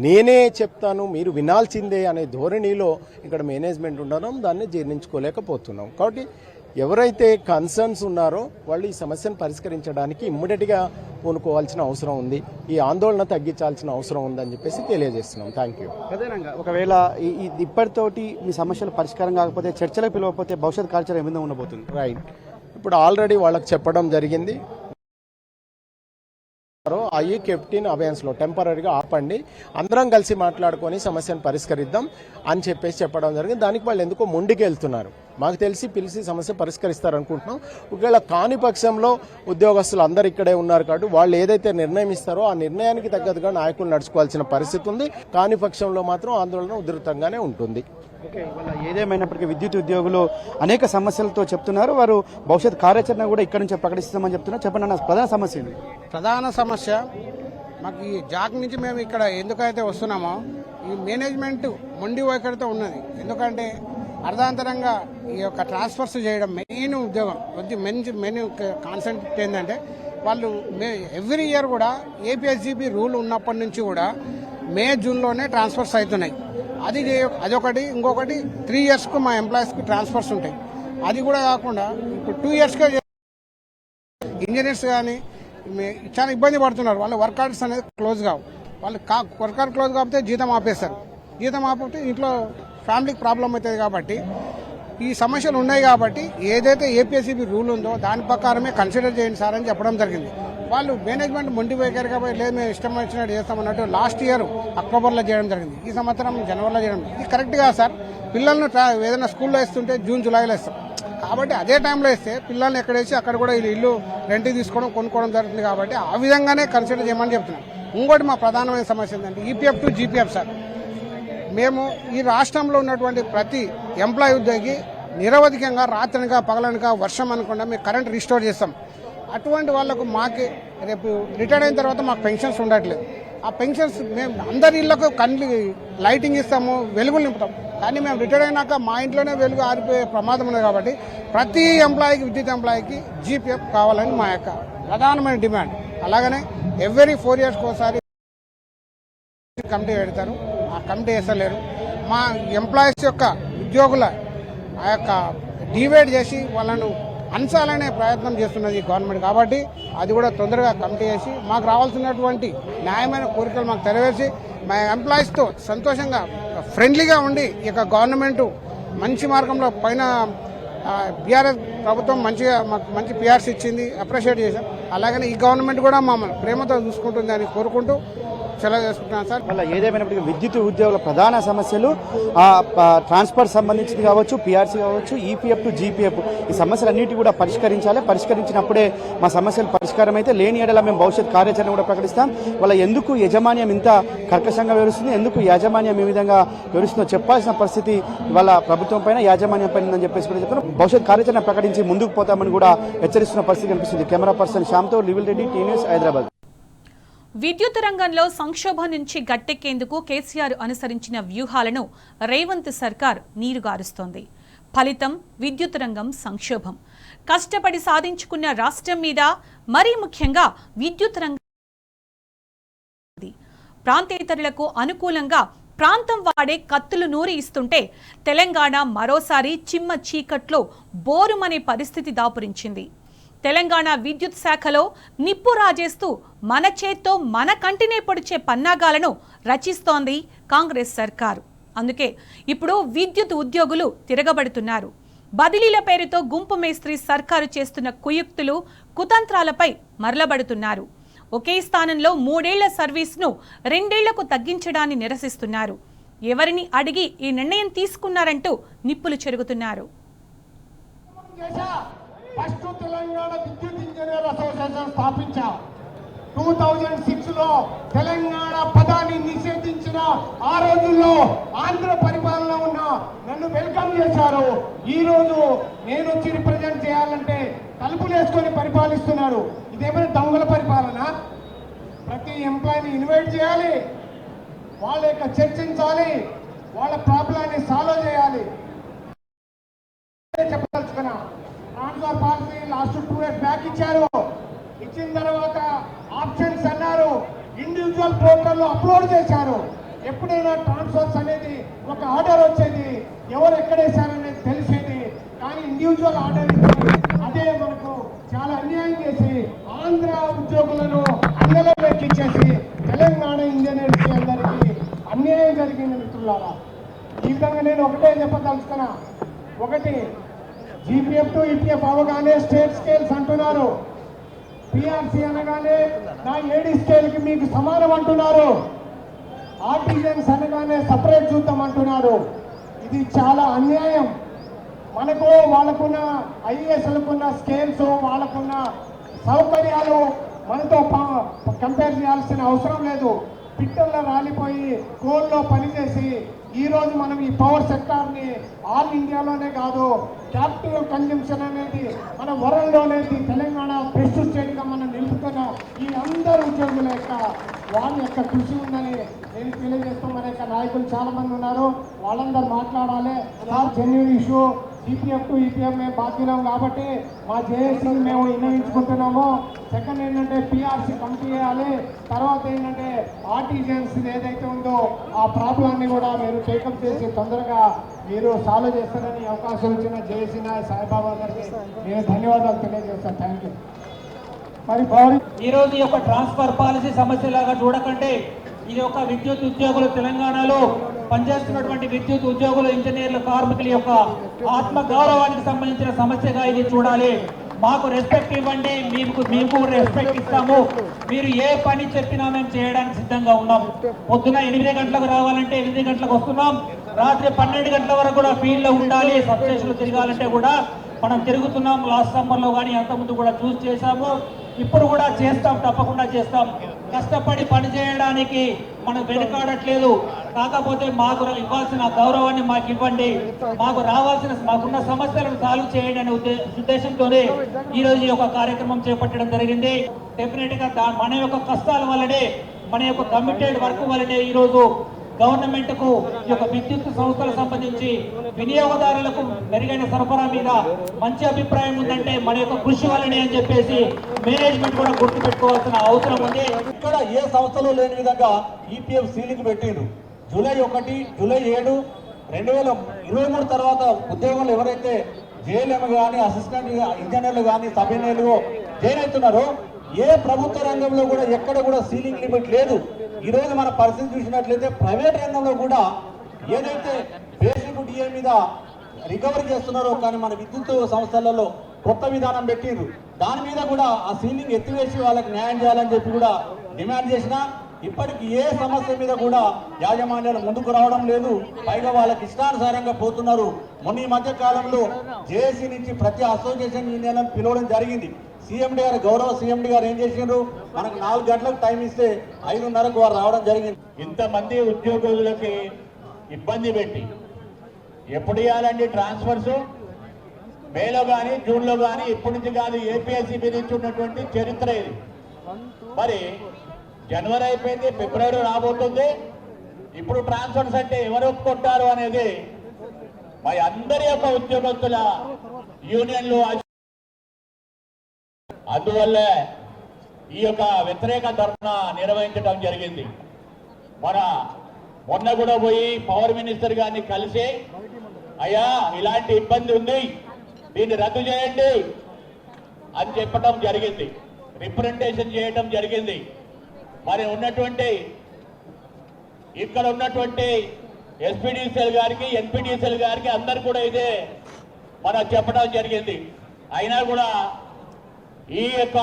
నేనే చెప్తాను మీరు వినాల్సిందే అనే ధోరణిలో ఇక్కడ మేనేజ్మెంట్ ఉండడం దాన్ని జీర్ణించుకోలేకపోతున్నాం. కాబట్టి ఎవరైతే కన్సర్న్స్ ఉన్నారో వాళ్ళు ఈ సమస్యను పరిష్కరించడానికి ఇమ్మీడియట్గా పూనుకోవాల్సిన అవసరం ఉంది. ఈ ఆందోళన తగ్గించాల్సిన అవసరం ఉందని చెప్పేసి తెలియజేస్తున్నాం. Thank you. అదేనంగా ఒకవేళ ఇప్పటితోటి మీ సమస్యలు పరిష్కారం కాకపోతే, చర్చలకు పిలవకపోతే భవిష్యత్ కార్యాచరణ ఏ విధంగా ఉండబోతుంది? రైట్, ఇప్పుడు ఆల్రెడీ వాళ్ళకి చెప్పడం జరిగింది. అయ్యి కెప్టెన్ అబయన్స్లో టెంపరీగా ఆపండి, అందరం కలిసి మాట్లాడుకొని సమస్యను పరిష్కరిద్దాం అని చెప్పేసి చెప్పడం జరిగింది. దానికి వాళ్ళు ఎందుకో మొండికి వెళ్తున్నారు. మాకు తెలిసి పిలిచి సమస్య పరిష్కరిస్తారనుకుంటున్నాం. ఒకవేళ కాని పక్షంలో ఉద్యోగస్తులు అందరు ఇక్కడే ఉన్నారు కాబట్టి వాళ్ళు ఏదైతే నిర్ణయం ఇస్తారో ఆ నిర్ణయానికి తగ్గట్టుగా నాయకులు నడుచుకోవాల్సిన పరిస్థితి ఉంది. కాని పక్షంలో మాత్రం ఆందోళన ఉధృతంగానే ఉంటుంది. ఓకే, ఇవాళ ఏదేమైనప్పటికీ విద్యుత్ ఉద్యోగులు అనేక సమస్యలతో చెప్తున్నారు. వారు భవిష్యత్ కార్యాచరణ కూడా ఇక్కడ నుంచి ప్రకటిస్తామని చెప్తున్నారు. చెప్పండి అన్న, ప్రధాన సమస్య ఏంటి? ప్రధాన సమస్య మాకు ఈ జాక్ నుంచి మేము ఇక్కడ ఎందుకైతే వస్తున్నామో ఈ మేనేజ్మెంట్ మొండి వైఖరితో ఉన్నది. ఎందుకంటే అర్ధాంతరంగా ఈ యొక్క ట్రాన్స్ఫర్స్ చేయడం మెయిన్ ఉద్యోగం. మెయిన్ కాన్సెప్ట్ ఏంటంటే వాళ్ళు ఎవ్రీ ఇయర్ కూడా ఏపీఎస్జీబీ రూల్ ఉన్నప్పటి నుంచి కూడా మే జూన్లోనే ట్రాన్స్ఫర్స్ అవుతున్నాయి. అదొకటి. ఇంకొకటి 3 ఇయర్స్కు మా ఎంప్లాయీస్కి ట్రాన్స్ఫర్స్ ఉంటాయి. అది కూడా కాకుండా ఇప్పుడు 2 ఇయర్స్కే ఇంజనీర్స్ కానీ చాలా ఇబ్బంది పడుతున్నారు. వాళ్ళ వర్క్ ఆర్డర్స్ అనేది క్లోజ్ కావు. వాళ్ళు వర్క్ ఆర్డర్ క్లోజ్ కాకపోతే జీతం ఆపేస్తారు. జీతం ఆపితే ఇంట్లో ఫ్యామిలీకి ప్రాబ్లం అవుతుంది. కాబట్టి ఈ సమస్యలు ఉన్నాయి. కాబట్టి ఏదైతే ఏపీఎస్సీబీ రూల్ ఉందో దాని ప్రకారమే కన్సిడర్ చేయండి సార్ అని చెప్పడం జరిగింది. వాళ్ళు మేనేజ్మెంట్ మొండి వైఖరి కాబట్టి లేదు మేము ఇష్టం వచ్చినట్టు చేస్తామన్నట్టు లాస్ట్ ఇయర్ అక్టోబర్లో చేయడం జరిగింది. ఈ సంవత్సరం జనవరిలో చేయడం ఇది కరెక్ట్ కాదు సార్. పిల్లలను ఏదైనా స్కూల్లో వేస్తుంటే జూన్ జూలైలో వేస్తాం. కాబట్టి అదే టైంలో వేస్తే పిల్లల్ని ఎక్కడ వేసి అక్కడ కూడా ఇల్లు రెంట్కి తీసుకోవడం కొనుక్కోవడం జరుగుతుంది. కాబట్టి ఆ విధంగానే కన్సిడర్ చేయమని చెప్తున్నాం. ఇంకోటి మా ప్రధానమైన సమస్య ఏంటంటే ఈపీఎఫ్ టు జీపీఎఫ్ సార్. మేము ఈ రాష్ట్రంలో ఉన్నటువంటి ప్రతి ఎంప్లాయీ ఉద్యోగి నిరవధికంగా రాత్రనగా పగలనగా వర్షం అనకుండా మేము కరెంట్ రీస్టోర్ చేస్తాం. అటువంటి వాళ్లకు మాకు రేపు రిటైర్ అయిన తర్వాత మాకు పెన్షన్స్ ఉండట్లేదు. ఆ పెన్షన్స్ మేము అందరి ఇళ్లకు లైటింగ్ ఇస్తాము, వెలుగులు నింపుతాం. కానీ మేము రిటైర్ అయినాక మా ఇంట్లోనే వెలుగు ఆరిపోయే ప్రమాదం ఉంది. కాబట్టి ప్రతి ఎంప్లాయీకి, విద్యుత్ ఎంప్లాయీకి జీపీఎఫ్ కావాలని మా యొక్క ప్రధానమైన డిమాండ్. అలాగనే ఎవ్రీ 4 ఇయర్స్కి ఒకసారి కమిటీ పెడతారు. ఆ కమిటీ వేస్తలేరు. మా ఎంప్లాయీస్ యొక్క ఉద్యోగుల ఆ యొక్క డివైడ్ చేసి వాళ్ళను అంచాలనే ప్రయత్నం చేస్తున్నది గవర్నమెంట్. కాబట్టి అది కూడా తొందరగా కమిటీ చేసి మాకు రావాల్సినటువంటి న్యాయమైన కోరికలు మాకు తెరవేసి మా ఎంప్లాయీస్తో సంతోషంగా ఫ్రెండ్లీగా ఉండి ఈ యొక్క గవర్నమెంట్ మంచి మార్గంలో పైన బీఆర్ఎస్ ప్రభుత్వం మంచిగా మాకు మంచి పిఆర్సీ ఇచ్చింది, అప్రిషియేట్ చేశాం. అలాగనే ఈ గవర్నమెంట్ కూడా మమ్మల్ని ప్రేమతో చూసుకుంటుంది అని కోరుకుంటూ సెలవు చేసుకుంటున్నాను సార్. వల్ల ఏదేమైనప్పటికీ విద్యుత్ ఉద్యోగుల ప్రధాన సమస్యలు ట్రాన్స్ఫర్ సంబంధించింది కావచ్చు, పీఆర్సీ కావచ్చు, ఈపీఎఫ్ టు జీపీఎఫ్, ఈ సమస్యలన్నిటి కూడా పరిష్కరించాలి. పరిష్కరించినప్పుడే మా సమస్యలు పరిష్కారం అయితే, లేని ఏడలా మేము భవిష్యత్ కార్యాచరణ కూడా ప్రకటిస్తాం. వాళ్ళ ఎందుకు యాజమాన్యం ఇంత కర్కశంగా వివరిస్తుంది, ఎందుకు యాజమాన్యం ఏ విధంగా వివరిస్తుందో చెప్పాల్సిన పరిస్థితి వాళ్ళ ప్రభుత్వం పైన, యాజమాన్యం పైన ఉందని చెప్పేసి కూడా చెప్తున్నారు. భవిష్యత్ కార్యాచరణ ప్రకటించి ముందుకు పోతామని కూడా హెచ్చరిస్తున్న పరిస్థితి కనిపిస్తుంది. కెమెరా పర్సన్ శ్యామ్తో లివిల్ రెడ్డి, టీ న్యూస్, హైదరాబాద్. విద్యుత్ రంగంలో సంక్షోభం నుంచి గట్టెక్కేందుకు కేసీఆర్ అనుసరించిన వ్యూహాలను రేవంత్ సర్కార్ నీరుగారుస్తోంది. ఫలితం విద్యుత్ రంగం సంక్షోభం. కష్టపడి సాధించుకున్న రాష్ట్రం మీద, మరీ ముఖ్యంగా విద్యుత్ రంగం ప్రాంతేతరులకు అనుకూలంగా ప్రాంతం వాడే కత్తులు నూరి ఇస్తుంటే తెలంగాణ మరోసారి చిమ్మ చీకట్లో బోరుమనే పరిస్థితి దాపురించింది. తెలంగాణ విద్యుత్ శాఖలో నిప్పు రాజేస్తూ మన చేత్తో మన కంటినే పొడిచే పన్నాగాలను రచిస్తోంది కాంగ్రెస్ సర్కారు. అందుకే ఇప్పుడు విద్యుత్ ఉద్యోగులు తిరగబడుతున్నారు. బదిలీల పేరుతో గుంపు మేస్త్రి సర్కారు చేస్తున్న కుయుక్తులు, కుతంత్రాలపై మరలబడుతున్నారు. ఒకే స్థానంలో 3 ఏళ్ల సర్వీస్ను 2 ఏళ్లకు తగ్గించడాన్ని నిరసిస్తున్నారు. ఎవరిని అడిగి ఈ నిర్ణయం తీసుకున్నారంటూ నిప్పులు చెరుగుతున్నారు. ఫస్ట్ తెలంగాణ విద్యుత్ ఇంజనీర్ అసోసియేషన్ స్థాపించా. 2006 లో తెలంగాణ పదాన్ని నిషేధించిన ఆ రోజుల్లో ఆంధ్ర పరిపాలన ఉన్న నన్ను వెల్కమ్ చేశారు. ఈ రోజు నేను వచ్చి రిప్రజెంట్ చేయాలంటే తలుపులు వేసుకొని పరిపాలిస్తున్నారు. ఇదేమైనా దొంగల పరిపాలన? ప్రతి ఎంప్లాయీని ఇన్వైట్ చేయాలి, వాళ్ళ యొక్క చర్చించాలి, వాళ్ళ ప్రాబ్లాన్ని సాల్వ్ చేయాలి. చెప్పదలుచుకున్నా, transfer policy last 2 years back ఇచ్చారు. ఇచ్చిన తర్వాత ఆప్షన్స్ అన్నారు, ఇండివిజువల్ పోర్టల్లో అప్లోడ్ చేశారు. ఎప్పుడైనా ట్రాన్స్ఫర్స్ అనేది ఒక ఆర్డర్ వచ్చేది, ఎవరు ఎక్కడేశారనేది తెలిసేది. కానీ ఇండివిజువల్ ఆర్డర్ అదే మనకు చాలా అన్యాయం చేసి ఆంధ్ర ఉద్యోగులను అందరూ లెక్కించేసి తెలంగాణ ఇంజనీర్స్ అందరికీ అన్యాయం జరిగింది మిత్రులారా. ఈ విధంగా నేను ఒకటే చెప్పదలుచుకున్నా. ఒకటి, జీపీఎఫ్ టు ఈపీఎఫ్ అవగానే స్టేట్ స్కేల్స్ అంటున్నారు. పిఆర్సీ అనగానే నా ఏడీ స్కేల్కి మీకు సమానం అంటున్నారు. ఆర్టిజన్స్ అనగానే సపరేట్ చూద్దాం అంటున్నారు. ఇది చాలా అన్యాయం. మనకు వాళ్ళకున్న ఐఏఎస్లకున్న స్కేల్స్, వాళ్ళకున్న సౌకర్యాలు మనతో కంపేర్ చేయాల్సిన అవసరం లేదు. పిట్టల్లో రాలిపోయి కోల్లో పనిచేసి ఈరోజు మనం ఈ పవర్ సెక్టార్ని ఆల్ ఇండియాలోనే కాదు, క్యాపిటల్ కన్జంప్షన్ అనేది మన వరల్డ్లోనే తెలంగాణ బెస్ట్ స్టేట్గా మనం నిలుపుతున్న ఈ అందరు ఉద్యోగుల యొక్క వాళ్ళ యొక్క కృషి ఉందని నేను తెలియజేస్తూ, మన యొక్క నాయకులు చాలా మంది ఉన్నారు, వాళ్ళందరూ మాట్లాడాలి. Sir genuine issue, GPF to EPF మేము బాధ్యులం కాబట్టి మా జేఏసీని మేము విన్నవించుకుంటున్నాము. సెకండ్ ఏంటంటే పిఆర్సీ కమిటీ చేయాలి. తర్వాత ఏంటంటే ఆర్టిజన్స్ ఏదైతే ఉందో ఆ ప్రాబ్లాన్ని కూడా మీరు టేకప్ చేసి తొందరగా మీరు సాల్వ్ చేస్తారని అవకాశం ఇచ్చిన జేఏసీ నాయక్ సాయిబాబా గారికి నేను ధన్యవాదాలు తెలియజేస్తాను. Thank you. మరి ఈరోజు ఈ యొక్క ట్రాన్స్ఫర్ పాలసీ సమస్యలాగా చూడకంటే ఇది ఒక విద్యుత్ ఉద్యోగులు, తెలంగాణలో పనిచేస్తున్నటువంటి విద్యుత్ ఉద్యోగులు, ఇంజనీర్లు, కార్మికుల యొక్క ఆత్మ గౌరవానికి సంబంధించిన సమస్యగా ఇది చూడాలి. మాకు రెస్పెక్ట్ ఇవ్వండి, మీకు రెస్పెక్ట్ ఇస్తాము. మీరు ఏ పని చెప్పినా మేము చేయడానికి సిద్ధంగా ఉన్నాం. పొద్దున 8 గంటలకు రావాలంటే 8 గంటలకు వస్తున్నాం. రాత్రి 12 గంటల వరకు కూడా ఫీల్డ్లో ఉండాలి. సబ్స్టేషన్లు తిరగాలంటే కూడా మనం తిరుగుతున్నాం. లాస్ట్ సమ్మర్లో కానీ అంతకుముందు కూడా చూస్ చేశాము. ఇప్పుడు కూడా చేస్తాం, తప్పకుండా చేస్తాం. కష్టపడి పని చేయడానికి మనం వెనుకాడట్లేదు. కాకపోతే మాకు ఇవ్వాల్సిన గౌరవాన్ని మాకు ఇవ్వండి, మాకున్న సమస్యలను సాల్వ్ చేయండి అనే ఉద్దేశంతోనే ఈరోజు ఈ యొక్క కార్యక్రమం చేపట్టడం జరిగింది. డెఫినెట్ గా మన యొక్క కష్టాల వల్లనే, మన యొక్క కమిటెడ్ వర్క్ వల్లనే ఈరోజు గవర్నమెంట్ కు ఈ యొక్క విద్యుత్ సంస్థలకు సంబంధించి వినియోగదారులకు మెరుగైన సరఫరా మీద మంచి అభిప్రాయం ఉందంటే మన యొక్క కృషి వల్లనే అని చెప్పేసి మేనేజ్మెంట్ కూడా గుర్తుపెట్టుకోవాల్సిన అవసరం ఉంది. ఇక్కడ ఏ సంస్థలో లేని విధంగా ఈపీఎఫ్ సీలింగ్ పెట్టిండ్రు. జూలై 1, జూలై 7, 2023 తర్వాత ఉద్యోగులు ఎవరైతే జేఎల్ఎం కానీ, అసిస్టెంట్ ఇంజనీర్లు కానీ, సబ్ ఇంజనీర్లు జాయిన్ అవుతున్నారో ఏ ప్రభుత్వ రంగంలో కూడా ఎక్కడ కూడా సీలింగ్ లిమిట్ లేదు. ఈ రోజు మన పరిస్థితి చూసినట్లయితే ప్రైవేట్ రంగంలో కూడా ఏదైతే బేసిక్ డిఏ మీద రికవరీ చేస్తున్నారో, కానీ మన విద్యుత్ సంస్థలలో కొత్త విధానం పెట్టిండ్రు. దాని మీద కూడా ఆ సీలింగ్ ఎత్తివేసి వాళ్ళకి న్యాయం చేయాలని చెప్పి కూడా డిమాండ్ చేసినా ఇప్పటికి ఏ సమస్య మీద కూడా యాజమాన్యాలు ముందుకు రావడం లేదు. పైగా వాళ్ళకి ఇష్టానుసారంగా పోతున్నారు. మొన్న ఈ మధ్య కాలంలో జేఏసీ నుంచి ప్రతి అసోసియేషన్ యూనియన్ పిలవడం జరిగింది. సీఎండీ గారు, గౌరవ సీఎండీ గారు ఏం చేసిండ్రు, మనకు 4 గంటలకు టైం ఇస్తే 5:30కు వారు రావడం జరిగింది. ఇంతమంది ఉద్యోగులకి ఇబ్బంది పెట్టి ఎప్పుడు ఇవ్వాలండి ట్రాన్స్ఫర్స్? మేలో కానీ, జూన్లో కానీ, ఇప్పటి నుంచి కాదు, ఏపీఎస్సీ నుంచి ఉన్నటువంటి చరిత్ర ఇది. మరి జనవరి అయిపోయింది, ఫిబ్రవరి రాబోతుంది. ఇప్పుడు ట్రాన్స్ఫర్స్ అంటే ఎవరు ఒప్పుకుంటారు అనేది మరి అందరి యొక్క ఉద్యోగస్తుల యూనియన్లు. అందువల్ల ఈ యొక్క వ్యతిరేక ధర్నా నిర్వహించడం జరిగింది. మొన్న కూడా పోయి పవర్ మినిస్టర్ గారిని కలిసి, అయ్యా ఇలాంటి ఇబ్బంది ఉంది, దీన్ని రద్దు చేయండి అని చెప్పడం జరిగింది, రిప్రజెంటేషన్ చేయడం జరిగింది. మరి ఇక్కడ ఉన్నటువంటి ఎస్పీడీసీఎల్ గారికి, ఎన్పీడీసీఎల్ గారికి అందరు కూడా ఇదే మనం చెప్పడం జరిగింది. అయినా కూడా ఈ యొక్క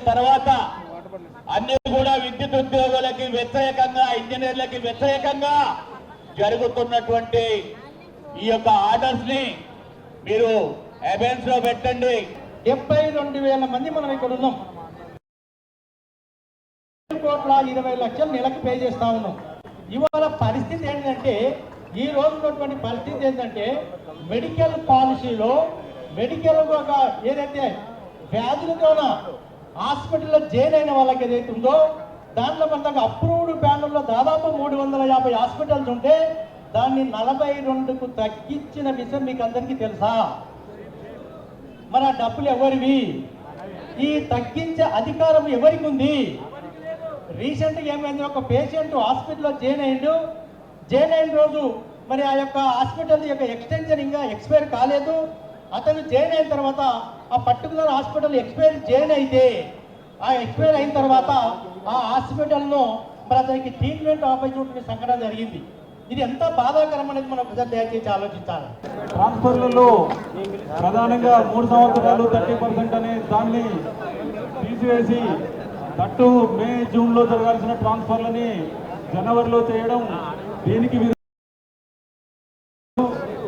తర్వాత అన్ని కూడా విద్యుత్ ఉద్యోగులకి వ్యతిరేకంగా, ఇంజనీర్లకి వ్యతిరేకంగా జరుగుతున్నటువంటి ఈ యొక్క ఆర్డర్స్ ని మీరు అబెన్స్ లో పెట్టండి. 72,000 మంది మనం ఇక్కడ ఉన్నాం. 1,20,00,000 నెలకు పే చేస్తా ఉన్నాం. ఇవాళ పరిస్థితి ఏంటంటే, ఈ రోజు ఉన్నటువంటి పరిస్థితి ఏంటంటే, మెడికల్ పాలసీలో మెడికల్ ఏదైతే వ్యాధులతోన హాస్పిటల్లో జాయిన్ అయిన వాళ్ళకి ఏదైతే ఉందో దాంట్లో మనకు అప్రూవ్డ్ ప్యానల్లో దాదాపు 350 హాస్పిటల్స్ ఉంటే దాన్ని 42కు తగ్గించిన విషయం మీకు అందరికీ తెలుసా? మరి ఆ డబ్బులు ఎవరివి? ఈ తగ్గించే అధికారం ఎవరికి ఉంది? రీసెంట్గా ఏమైంది, ఒక పేషెంట్ హాస్పిటల్లో జాయిన్ అయిన రోజు మరి ఆ యొక్క హాస్పిటల్ యొక్క ఎక్స్టెన్షన్ ఇంకా ఎక్స్పైర్ కాలేదు. అతను జాయిన్ అయిన తర్వాత ఆ పర్టికులర్ హాస్పిటల్ జాయిన్ అయితే ఆ ఎక్స్పైర్ అయిన తర్వాత ఆ హాస్పిటల్ను మరి అతనికి ట్రీట్మెంట్ ఆపర్చునిటీ సంఘటన జరిగింది. ఇది ఎంత బాధాకరం అనేది మనం ప్రజలు దయచేసి ఆలోచించాలి. ట్రాన్స్ఫర్లలో ప్రధానంగా 3 సంవత్సరాలు 30% అనే దాన్ని తీసివేసి తట్టు మే జూన్లో జరగాల్సిన ట్రాన్స్ఫర్లని జనవరిలో చేయడం, దీనికి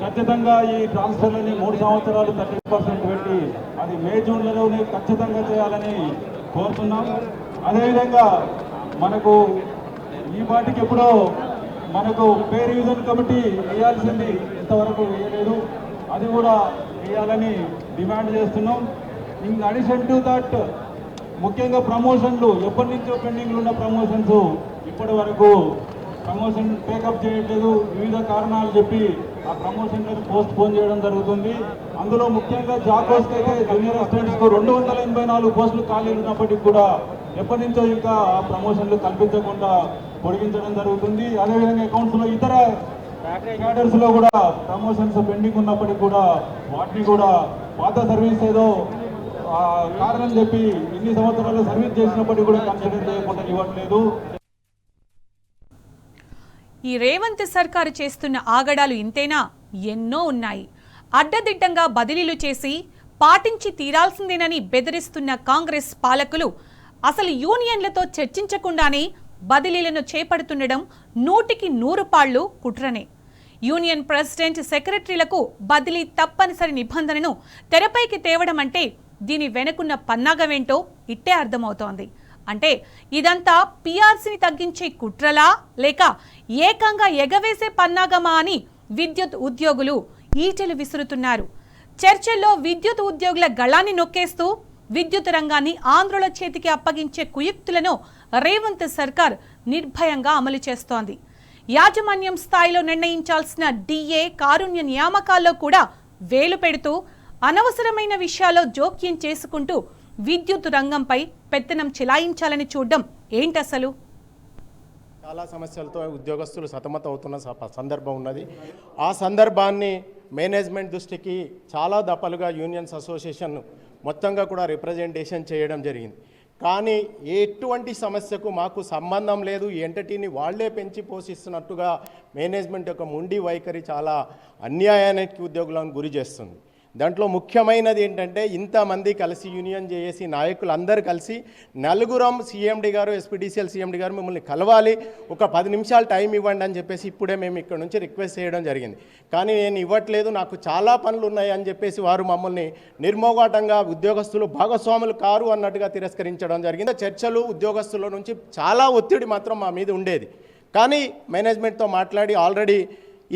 ఖచ్చితంగా ఈ ట్రాన్స్ఫర్లని 3 సంవత్సరాలు 30% పెట్టి అది మే జూన్లలోనే ఖచ్చితంగా చేయాలని కోరుతున్నాం. అదేవిధంగా మనకు ఈ పాటికి ఎప్పుడో మనకు పే రివిజన్ కమిటీ వేయాల్సింది ఇంతవరకు వేయలేదు, అది కూడా వేయాలని డిమాండ్ చేస్తున్నాం. ఇన్ అడిషన్ టు దట్ ముఖ్యంగా ప్రమోషన్లు ఎప్పటి నుంచో పెండింగ్లు ఉన్న ప్రమోషన్స్ ఇప్పటి వరకు ప్రమోషన్ టేకప్ చేయట్లేదు. వివిధ కారణాలు చెప్పి ఆ ప్రమోషన్లను పోస్ట్ పోన్ చేయడం జరుగుతుంది. అందులో ముఖ్యంగా జాకోస్కి అయితే జూనియర్ అసిస్టెంట్స్కు 284 పోస్టులు ఖాళీ ఉన్నప్పటికీ కూడా ఎప్పటి నుంచో ఇంకా ఆ ప్రమోషన్లు కల్పించకుండా పొడిగించడం జరుగుతుంది. అదేవిధంగా అకౌంట్స్లో ఇతర క్యాడర్స్లో కూడా ప్రమోషన్స్ పెండింగ్ ఉన్నప్పటికీ కూడా వాటిని కూడా పాత సర్వీస్ ఏదో కారణం చెప్పి ఇన్ని సంవత్సరాలు సర్వీస్ చేసినప్పటికీ కూడా కన్సిడర్ చేయకుండా ఇవ్వట్లేదు. ఈ రేవంత్ సర్కారు చేస్తున్న ఆగడాలు ఇంతేనా? ఎన్నో ఉన్నాయి. అడ్డదిడ్డంగా బదిలీలు చేసి పాటించి తీరాల్సిందేనని బెదిరిస్తున్న కాంగ్రెస్ పాలకులు అసలు యూనియన్లతో చర్చించకుండానే బదిలీలను చేపడుతుండడం 100కి 100 పాళ్లు కుట్రనే. యూనియన్ ప్రెసిడెంట్, సెక్రటరీలకు బదిలీ తప్పనిసరి నిబంధనను తెరపైకి తేవడం అంటే దీని వెనుకున్న పన్నాగమేంటో ఇట్టే అర్థమవుతోంది. అంటే ఇదంతా పీఆర్సీని తగ్గించే కుట్రలా లేక ఏకంగా ఎగవేసే పన్నాగమా అని విద్యుత్ ఉద్యోగులు ఈటెలు విసురుతున్నారు. చర్చల్లో విద్యుత్ ఉద్యోగుల గళాన్ని నొక్కేస్తూ విద్యుత్ రంగాన్ని ఆంధ్రుల చేతికి అప్పగించే కుయుక్తులను రేవంత్ సర్కార్ నిర్భయంగా అమలు చేస్తోంది. యాజమాన్యం స్థాయిలో నిర్ణయించాల్సిన డిఏ, కారుణ్య నియామకాల్లో కూడా వేలు పెడుతూ అనవసరమైన విషయాల్లో జోక్యం చేసుకుంటూ విద్యుత్ రంగంపై పెత్తనం చెలాయించాలని చూడడం ఏంటసలు? చాలా సమస్యలతో ఉద్యోగస్తులు సతమతం అవుతున్న సందర్భం ఉన్నది. ఆ సందర్భాన్ని మేనేజ్మెంట్ దృష్టికి చాలా దఫలుగా యూనియన్స్ అసోసియేషన్ మొత్తంగా కూడా రిప్రజెంటేషన్ చేయడం జరిగింది. కానీ ఎటువంటి సమస్యకు మాకు సంబంధం లేదు, ఈ ఎంటిటీని వాళ్లే పెంచి పోషిస్తున్నట్టుగా మేనేజ్మెంట్ యొక్క మొండి వైఖరి చాలా అన్యాయానికి ఉద్యోగులను గురి చేస్తుంది. దాంట్లో ముఖ్యమైనది ఏంటంటే, ఇంతమంది కలిసి యూనియన్ చేసి నాయకులు అందరూ కలిసి నలుగురం సీఎండి గారు, ఎస్పీడీసీఎల్ సీఎండి గారు మిమ్మల్ని కలవాలి, ఒక 10 నిమిషాలు టైం ఇవ్వండి అని చెప్పేసి ఇప్పుడే మేము ఇక్కడ నుంచి రిక్వెస్ట్ చేయడం జరిగింది. కానీ నేను ఇవ్వట్లేదు, నాకు చాలా పనులు ఉన్నాయి అని చెప్పేసి వారు మమ్మల్ని నిర్మోఘాటంగా ఉద్యోగస్తులు భాగస్వాములు కారు అన్నట్టుగా తిరస్కరించడం జరిగింది. చర్చలు ఉద్యోగస్తుల నుంచి చాలా ఒత్తిడి మాత్రం మా మీద ఉండేది. కానీ మేనేజ్మెంట్తో మాట్లాడి ఆల్రెడీ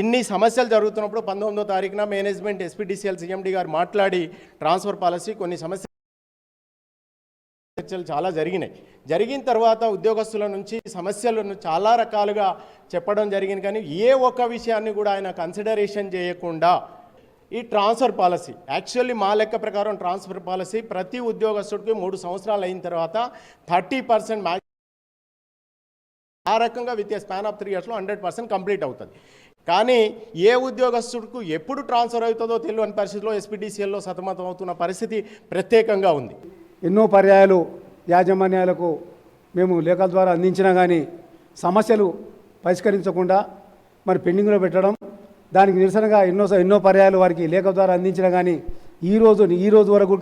ఇన్ని సమస్యలు జరుగుతున్నప్పుడు 19వ తారీఖున మేనేజ్మెంట్, ఎస్పీడీసీఎల్ సీఎండి గారు మాట్లాడి ట్రాన్స్ఫర్ పాలసీ కొన్ని సమస్యలు చర్చలు చాలా జరిగిన తర్వాత ఉద్యోగస్తుల నుంచి సమస్యలను చాలా రకాలుగా చెప్పడం జరిగింది. కానీ ఏ ఒక్క విషయాన్ని కూడా ఆయన కన్సిడరేషన్ చేయకుండా ఈ ట్రాన్స్ఫర్ పాలసీ, యాక్చువల్లీ మా లెక్క ప్రకారం ట్రాన్స్ఫర్ పాలసీ ప్రతి ఉద్యోగస్తుడికి 3 సంవత్సరాలు అయిన తర్వాత 30% ఆ రకంగా విత్ ఏ స్పాన్ ఆఫ్ 3 ఇయర్స్లో 100% కంప్లీట్ అవుతుంది. కానీ ఏ ఉద్యోగస్తుడికి ఎప్పుడు ట్రాన్స్ఫర్ అవుతుందో తెలియని పరిస్థితిలో ఎస్పీడీసీఎల్లో సతమతం అవుతున్న పరిస్థితి ప్రత్యేకంగా ఉంది. ఎన్నో పర్యాయాలు యాజమాన్యాలకు మేము లేఖల ద్వారా అందించినా కానీ సమస్యలు పరిష్కరించకుండా మరి పెండింగ్లో పెట్టడం, దానికి నిరసనగా ఎన్నో పర్యాయాలు వారికి లేఖ ద్వారా అందించినా కానీ ఈ రోజు వరకు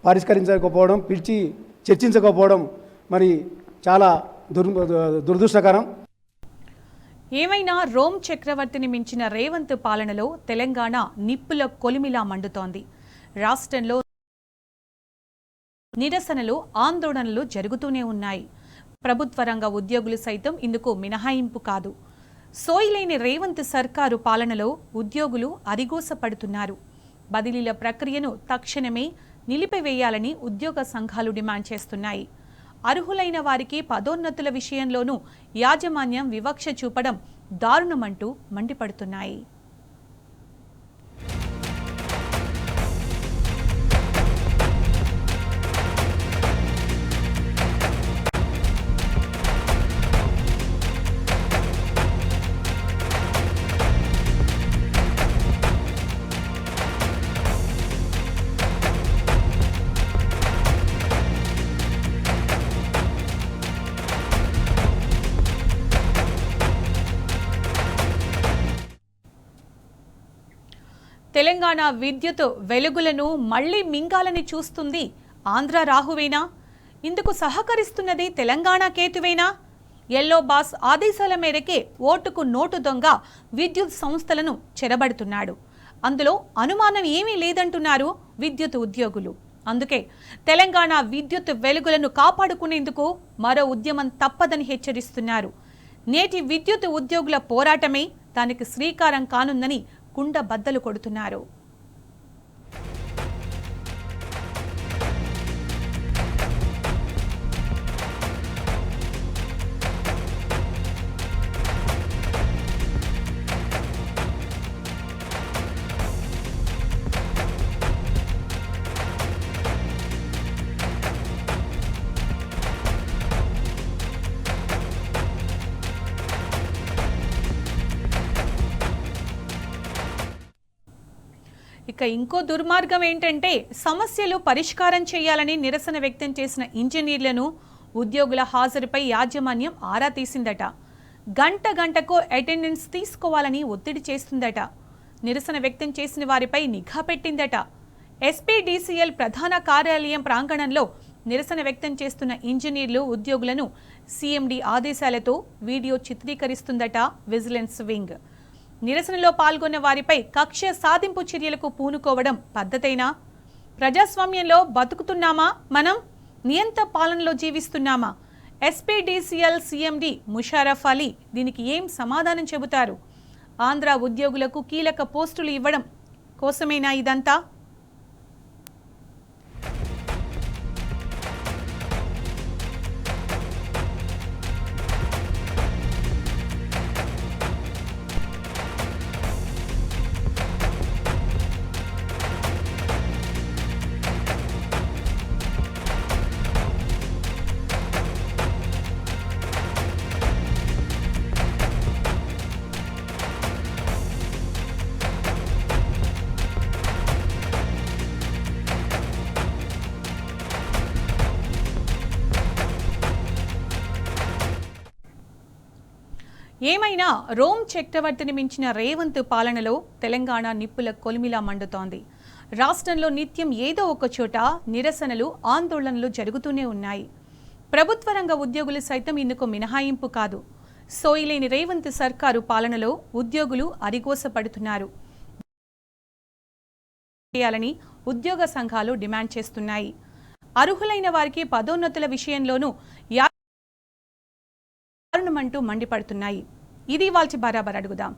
పరిష్కరించకపోవడం, పిలిచి చర్చించకపోవడం మరి చాలా దురదృష్టకరం. ఏమైనా రోమ్ చక్రవర్తిని మించిన రేవంత్ పాలనలో తెలంగాణ నిప్పుల కొలిమిలా మండుతోంది. రాష్ట్రంలో నిరసనలు, ఆందోళనలు జరుగుతూనే ఉన్నాయి. ప్రభుత్వ రంగ ఉద్యోగులు సైతం ఇందుకు మినహాయింపు కాదు. సోయిలేని రేవంత్ సర్కారు పాలనలో ఉద్యోగులు అరిగోసపడుతున్నారు. బదిలీల ప్రక్రియను తక్షణమే నిలిపివేయాలని ఉద్యోగ సంఘాలు డిమాండ్ చేస్తున్నాయి. అర్హులైన వారికి పదోన్నతుల విషయంలోనూ యాజమాన్యం వివక్ష చూపడం దారుణమంటూ మండిపడుతున్నాయి. తెలంగాణ విద్యుత్ వెలుగులను మళ్లీ మింగాలని చూస్తుంది ఆంధ్ర రాహువేనా? ఇందుకు సహకరిస్తున్నది తెలంగాణ కేతువేనా? ఎల్లో బాస్ ఆదేశాల మేరకే ఓటుకు నోటు దొంగ విద్యుత్ సంస్థలను చెరబడుతున్నాడు. అందులో అనుమానం ఏమీ లేదంటున్నారు విద్యుత్ ఉద్యోగులు. అందుకే తెలంగాణ విద్యుత్ వెలుగులను కాపాడుకునేందుకు మరో ఉద్యమం తప్పదని హెచ్చరిస్తున్నారు. నేటి విద్యుత్ ఉద్యోగుల పోరాటమే దానికి శ్రీకారం కానుందని కుండ బద్దలు కొడుతున్నారు. ఇక ఇంకో దుర్మార్గం ఏంటంటే సమస్యలు పరిష్కారం చేయాలని నిరసన వ్యక్తం చేసిన ఇంజనీర్లను ఉద్యోగుల హాజరుపై యాజమాన్యం ఆరా తీసిందట. గంటకు అటెండెన్స్ తీసుకోవాలని ఒత్తిడి చేస్తుందట. నిరసన వ్యక్తం చేసిన వారిపై నిఘా పెట్టిందట. ఎస్పీడీసీఎల్ ప్రధాన కార్యాలయం ప్రాంగణంలో నిరసన వ్యక్తం చేస్తున్న ఇంజనీర్లు, ఉద్యోగులను సీఎండీ ఆదేశాలతో వీడియో చిత్రీకరిస్తుందట విజిలెన్స్ వింగ్. నిరసనలో పాల్గొన్న వారిపై కక్ష సాధింపు చర్యలకు పూనుకోవడం పద్ధతేనా? ప్రజాస్వామ్యంలో బతుకుతున్నామా? మనం నియంత పాలనలో జీవిస్తున్నామా? ఎస్పీడీసీఎల్ సీఎండీ ముషారఫ్ అలీ దీనికి ఏం సమాధానం చెబుతారు? ఆంధ్ర ఉద్యోగులకు కీలక పోస్టులు ఇవ్వడం కోసమేనా ఇదంతా? ఏమైనా రోమ్ చక్రవర్తిని మించిన రేవంత్ పాలనలో తెలంగాణ నిప్పుల కొలిమిలా మండుతోంది. రాష్ట్రంలో నిత్యం ఏదో ఒక చోట నిరసనలు, ఆందోళనలు జరుగుతూనే ఉన్నాయి. ప్రభుత్వ రంగ ఉద్యోగులు సైతం ఇందుకు మినహాయింపు కాదు. సోయిలేని రేవంత్ సర్కారు పాలనలో ఉద్యోగులు అరిగోసపడుతున్నారు. చేయాలని ఉద్యోగ సంఘాలు డిమాండ్ చేస్తున్నాయి. అర్హులైన వారికి పదోన్నతుల విషయంలోనూ దారుణమంటూ మండిపడుతున్నాయి. ఇది వాల్చి బరాబర్ అడుగుదాం.